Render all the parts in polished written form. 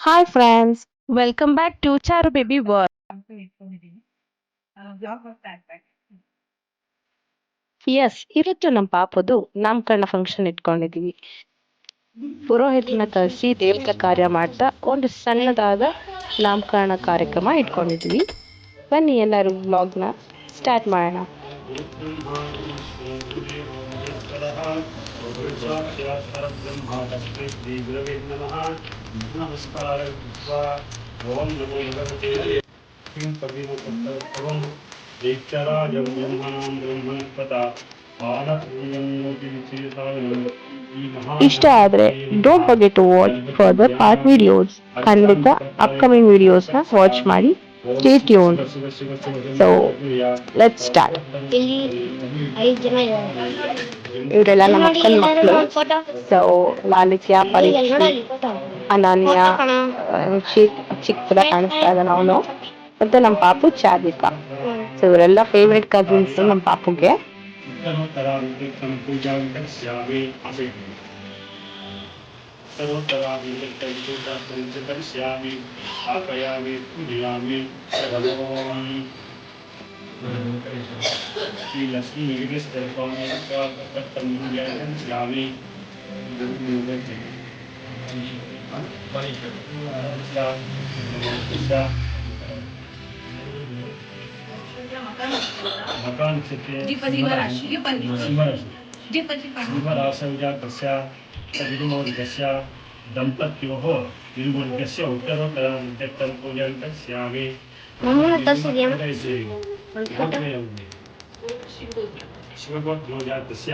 Hi friends, welcome back to Charu Baby World. Yes ಇವತ್ತು ನಮ್ಮ ಪಾಪದು ನಾಮಕರಣ ಫಂಕ್ಷನ್ ಇಟ್ಕೊಂಡಿದೀವಿ. ಪುರೋಹಿತನ ಕರೆಸಿ ದೇವತೆ ಕಾರ್ಯ ಮಾಡ್ತಾ ಒಂದು ಸಣ್ಣದಾದ ನಾಮಕರಣ ಕಾರ್ಯಕ್ರಮ ಇಟ್ಕೊಂಡಿದೀವಿ. ಬನ್ನಿ ಎಲ್ಲರೂ ವ್ಲಾಗ್ನ ಸ್ಟಾರ್ಟ್ ಮಾಡೋಣ. ಇಷ್ಟ ಆದ್ರೆ don't forget to watch further part videos. ಖಂಡಿತ ಅಪ್ಕಮಿಂಗ್ ವಿಡಿಯೋಸ್ನ ವಾಚ್ ಮಾಡಿ. Stay tune. So let's start. ಇಲ್ಲಿ 5 ಜನ ಇದ್ದಾರೆ. ಇವರೆಲ್ಲ ನಮ್ಮ ಅಕ್ಕನ ಮಕ್ಕಳು. ಫೋಟೋ ಸೊ ಲಾಲಿತ್ಯ, ಪರೀಕ್ಷಿತ್, ಅನನ್ಯ, ಚಿಕ್ಕದ ಕಾಣಿಸ್ತಾ ಇದ್ದಾನೆ ಅವನು. ಮತ್ತೆ ನಮ್ಮ ಪಾಪು ಚಾದಿಕ. ಸೊ ಇವರೆಲ್ಲ ಫೇವ್ರೆಟ್ ಕಸಿನ್ಸ್ ನಮ್ಮ ಪಾಪುಗೆ. ದಂಪತ್ಯೋಃ ತಿರುಗುರ್ಗಸ್ಯ ಉತ್ತರೋತ್ತರಾಂತ್ಯರ್ಥಂ ಪೂಜಾಂ ಕರಿಷ್ಯಾಮಿ. ಮಮ್ಮನ ತರಿಸಿದ್ಯಾ ಶಿವಗೋತ್ರೋಜಾತಸ್ಯ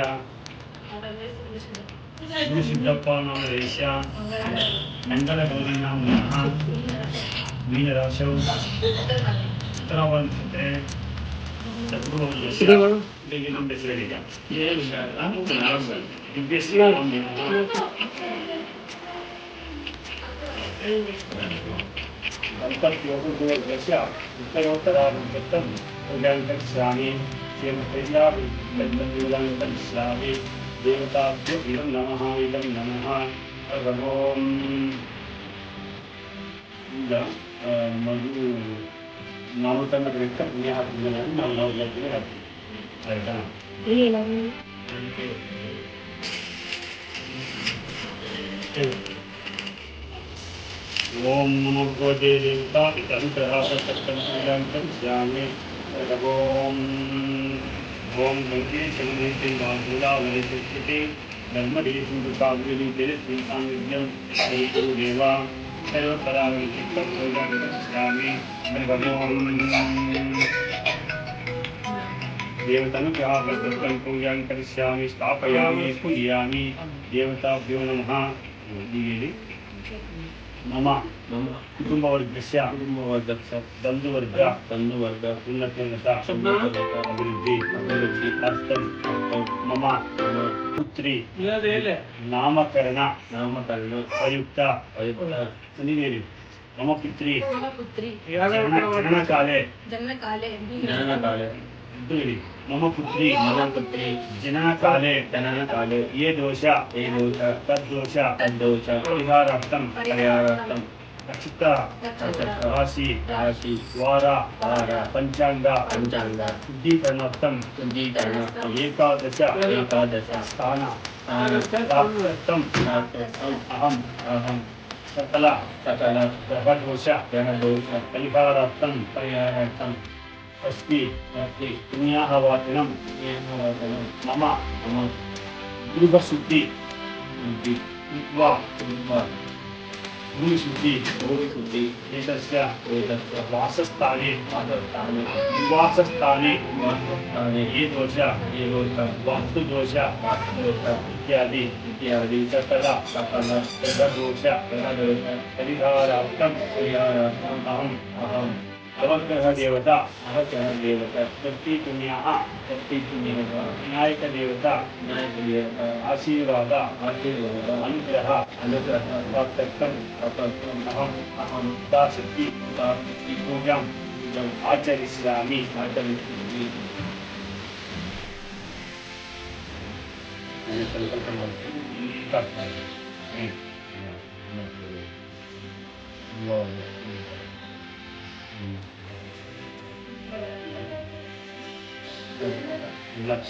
ಶಿವಸಿದ್ದಪ್ಪಾನಾಮದೇಶ್ಯ ಮಂಗಲಗೌರೀನಾಮ್ನಃ ಮೀನರಾಶೌ ಉತ್ತರಾವಂತೆ ದೇವತಾಭ್ಯೋ ಇದಂ ನಮಃ ಇದಂ ನಮಃ. ಓಂ ಈಗ ಮಗು ನಾವು ತನ್ನ ಲೆಕ್ಕ ಪುಣ್ಯ ಹಾಕಿದ್ರೆ ನಾವು ಲೆಕ್ಕನೇ ಹಾಕ್ತೀವಿ. ಆಯ್ತಾ? ಓಂ ನಮೋ ಭಗವತೆ ದೇವತಾ ಪೂಜಾಂ ಕರಿಷ್ಯಾಮಿ. ಓಂ ಓಂ ಗಂಗೆ ಚಂದ್ರೇ ಮೂಲಾವಲಿಷ್ಯತೆ ಧರ್ಮದೇಶು ಕಾವ್ಯಲಿ ಸಾಂಗತ್ಯಂ ದೇವ ಸರ್ವಪರಾಗಂ ಪೂಜಾಂ ಕರಿಷ್ಯಾಮಿ. ಓಂ ದೇವತಾನುಗ್ರಹಾರ್ಥಂ ಪೂಜಾಂ ಕರಿಷ್ಯಾಮಿ. ಸ್ಥಾಪಯಾಮಿ ಪೂಜಯಾಮಿ. ದೇವತಾಭ್ಯೋ ನಮಃ. ಹೀಗೆ ಮಮ ಕುಟುಂಬವರ್ಗಸ್ಯ ಬಂಧುವರ್ಗ ಉನ್ನತ ಅಭಿವೃದ್ಧಿ ಅರ್ಥಂ ಮಮ ಪುತ್ರಿ ನಾಮಕರಣ ಪ್ರಯುಕ್ತ ನೀನೇನು ಮಮ ಪುತ್ರಿ ಜನನಕಾಲೆ ಮಮ ಪುತ್ರಿ ಜನನಕಾಲೆ ಯೇ ದೋಷ ತದ್ದೋಷ ಪರಿಹಾರಾರ್ಥಂ ನಕ್ಷತ್ರ ರಾಶಿ ವಾರ ಪಂಚಾಂಗ ಶುದ್ಧೀಕರಣಾರ್ಥಂ ಏಕಾದಶ ಸ್ಥಾನ ಪ್ರಾಪ್ತ್ಯರ್ಥಂ ಅಹಂ ಸಕಲ ಗ್ರಹದೋಷ ಪರಿಹಾರಾರ್ಥಂ अस्मि पुण्याहवाचनं मम गृहशुद्धि भूमिशुद्धि एतस्य वासस्थाने निवासस्थाने ये दोष वास्तुदोष इत्यादि सकल ग्रहदोष परिहारार्थं अहं नवग्रह देवता शक्ति पुण्याः विनायक देवता आशीर्वाद अनुग्रह प्राप्त्यर्थं अहं दाशक्ति पूजां आचरिष्यामि. blood.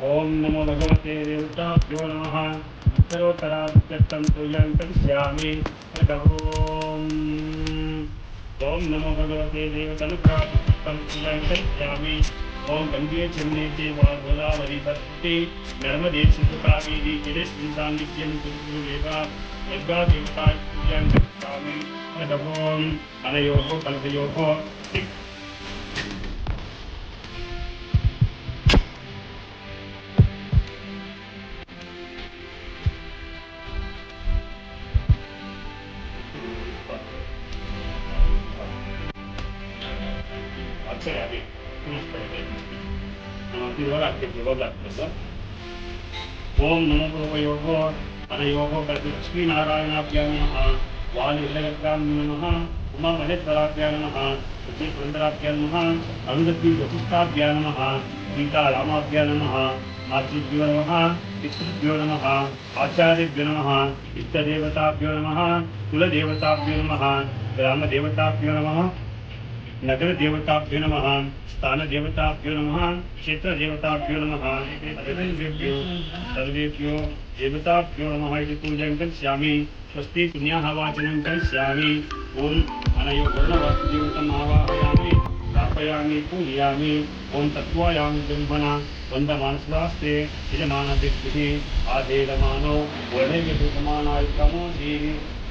ओम नमो भगवते देवताभ्यो नमः उत्तरोत्तराभिषक्तं पूजां करिष्यामि ओम नमो भगवते देवताभ्यं पूजां करिष्यामि ओम गंगे जमुने देवा गोदावरी सरस्वती नर्मदे सिंधुकावेरी जलेस्मिन् सान्निध्यं कुरुदेवा यज्ञा देवता पूजां करिष्यामि ओम अनयोः कल्पयोः ओम नमो भगवयोः अनयोः लक्ष्मीनारायणाभ्यां नमः वायुलयकां नमः उमामहेश्वराभ्यां नमः सतीपुरन्दराभ्यां नमः अरुन्धती वसिष्ठाभ्यां नमः सीतारामाभ्यां नमः मातृभ्यो नमः पितृभ्यो नमः आचार्यभ्यो नमः इष्टदेवताभ्यो नमः कुलदेवताभ्यो नमः ग्रामदेवताभ्यो नमः नगर देवताभ्यो नमः स्थान देवताभ्यो नमः क्षेत्र देवताभ्यो नमः सर्वेभ्यो देवताभ्यो नमः इति पूजां करिष्यामि स्वस्ति पुण्याः वाचनं करिष्यामि ओम अनयो वर्णवासुदेवतम् आवाहयामि स्थापयामि पूजयामि ओम तत्त्वायामि ब्रह्मणा वन्दमानस्वास्ते यजमानभिः आधेयमानो वर्णयतमानायुतमोऽसि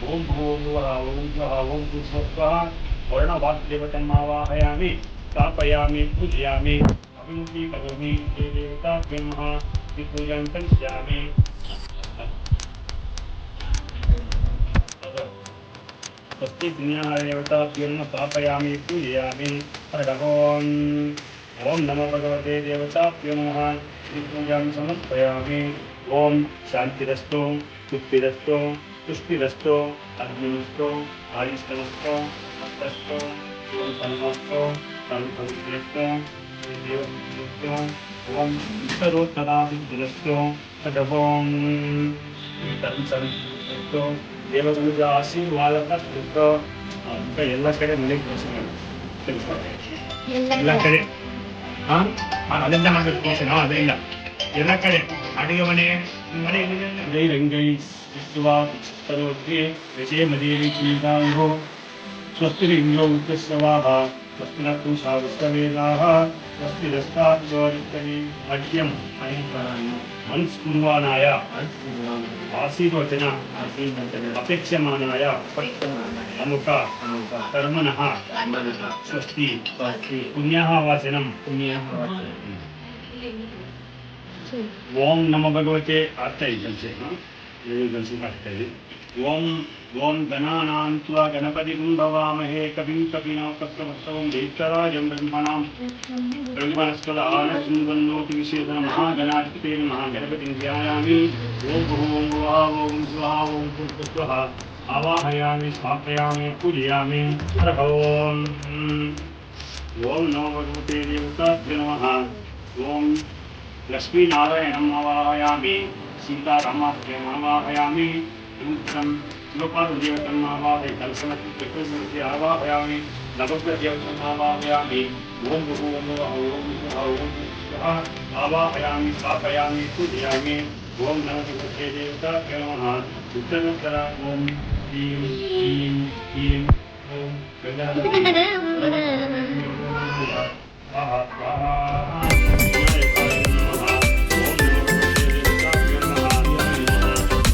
ओम भूर्भुवः ओम स्वः ओम भूर्भुवः वर्णवासुदेवतम् आवाहयामि स्थापयामि पूजयामि अभिमुखी करोमि ये देवताभ्यो नमः इति पूजां करिष्यामि स्वस्ति पुण्याः देवताभ्यो नमः स्थापयामि पूजयामि ओम नमो भगवते देवताभ्यो नमः इति पूजां समर्पयामि ओम शान्तिरस्तु तुष्टिरस्तु तुष्टिरस्तु अग्निरस्तु आयुष्टमस्तु अस्तस्तु ओम तन्मस्तु तन्पवित्रस्तु देवस्तु ओम उत्तरोत्तराभिवृद्धस्तु तदवोम तन्सन्तु ದೇವಗುರುಜ ಆಶೀರ್ವಾದಕರ್ತೃತ್ವ ಅಂತ ಎಲ್ಲ ಕಡೆ ಮನೆಗೆ ಎಲ್ಲ ಕಡೆ ಅದೆಲ್ಲ ಮಾಡಬೇಕು ತೋರಿಸಿ ನಾವು ಅದೇ ಇಲ್ಲ ಎಲ್ಲ ಕಡೆ ಅಡುಗೆ ಮನೆ ರಂಗೈ ವಿಶ್ವ ಸರ್ವತ್ರಿ ವಿಜಯ ಮದೇವಿ ಚೀತಾಂಗೋ ಸ್ವಸ್ತಿರಿಂಗೋ ಉತ್ತಸ್ಯವಾಹ ಸ್ವಸ್ತಿನತ್ತು ಶಾವಿಷ್ಟವೇದಾಹ ಸ್ವಸ್ತಿರಸ್ತಾತ್ವರಿತ್ತರಿ ಅಡ್ಯಂ ಮನ್ಸ್ಕುರ್ವಾನಾಯ ಆಶೀರ್ವಚನ ಅಪೇಕ್ಷಮಾನಾಯ ಅಮುಖ ಕರ್ಮಣಃ ಸ್ವಸ್ತಿ ಪುಣ್ಯಃ ವಾಚನಂ ಓಂ ನಮೋ ಭಗವತೆ ಆಗ್ತಾ ಇದೆ ಕೆಲಸ ಮಾಡ್ತಾ ಇದೆ ಓಂ ಗಣಾನಾಂ ತ್ವಾ ಗಣಪತಿಂ ಭವಾಮಹೇ ಕವಿಂ ಕಪಿನಾಕಪ್ರವಸ್ತವಂ ಜ್ಯೇಷ್ಠರಾಜಂ ಬ್ರಹ್ಮಣಸ್ಪದ ಆನಶೃಣ್ವನ್ನೋತಿ ವಿಶೇಷಣ ಮಹಾಗಣಾಧಿಪತೆ ಮಹಾಗಣಪತಿಂ ಧ್ಯಾಯಾಮಿ ಓಂ ಭೂಂ ಭುವಃ ಓಂ ಸ್ವಃ ಓಂ ಭೂರ್ಭುವಃ ಆವಾಹಯಾಮಿ ಸ್ಥಾಪಯಾಮಿ ಪೂಜಯಾಮಿ ಹರಃ ಓಂ ನಮೋ ಭಗವತೆ ದೇವತಾಭ್ಯೋ ನಮಃ ಓಂ लक्ष्मीनारायणम् आवाहयामि सीतारामाभ्यम् आवाहयामि गोपालदेवतम् आवाहयामि कलशमति आवाहयामि नवग्रहदेवतम् आवाहयामि ओम भूर्भुवः ओम स्वः ओम भूर्भुवः आवाहयामि स्थापयामि पूजयामि ओम नमो भगवते देवताभ्यो नमः उत्तरोत्तरा ओम ह्रीं ह्रीं ह्रीं ओम गंगाधरी